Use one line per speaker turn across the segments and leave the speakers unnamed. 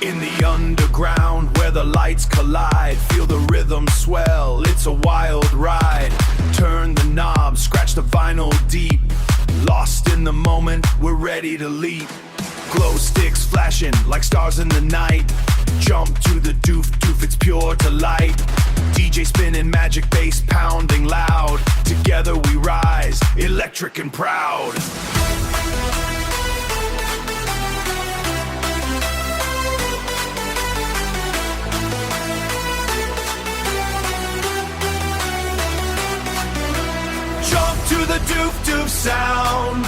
In the underground where the lights collide, feel the rhythm swell, it's a wild ride. Turn the knob, scratch the vinyl deep. Lost in the moment, we're ready to leap. Glow sticks flashing like stars in the night. Jump to the doof, doof, it's pure delight. DJ spinning, magic bass pounding loud. Together we rise, electric and proud. Jump to the doof, doof sound.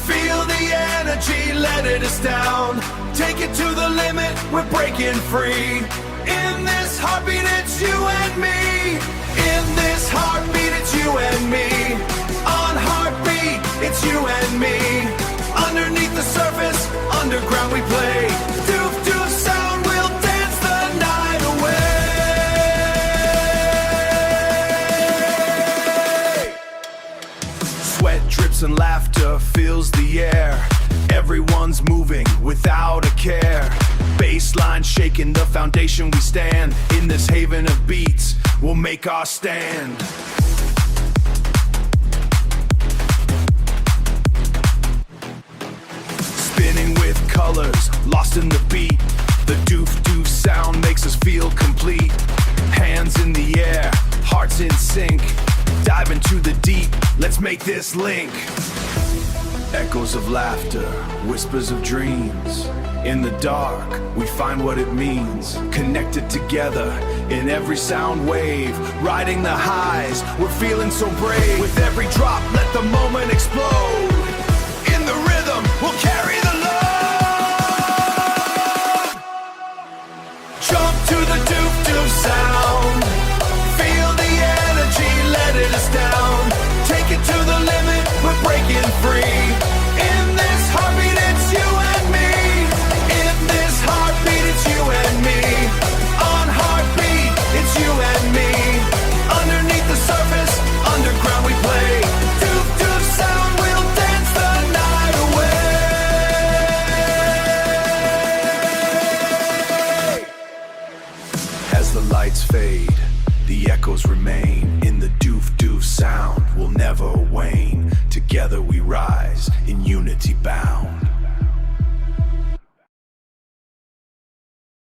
Feel the energy, let it astound. Take it to the limit, we're breaking free. In this heartbeat, it's you and me. In this heartbeat, it's you and me. On heartbeat, it's you and me. Underneath the surface, underground we play. Doof, doof sound, we'll dance the night away. Sweat drips and laughter fills the air. Everyone's moving without a care. Baseline shaking, the foundation we stand. In this haven of beats, we'll make our stand. Spinning with colors, lost in the beat. The doof doof sound makes us feel complete. Hands in the air, hearts in sync. Dive into the deep, let's make this link. Echoes of laughter, whispers of dreams. In the dark, we find what it means. Connected together in every sound wave. Riding the highs, we're feeling so brave. With every drop, let the moment explode.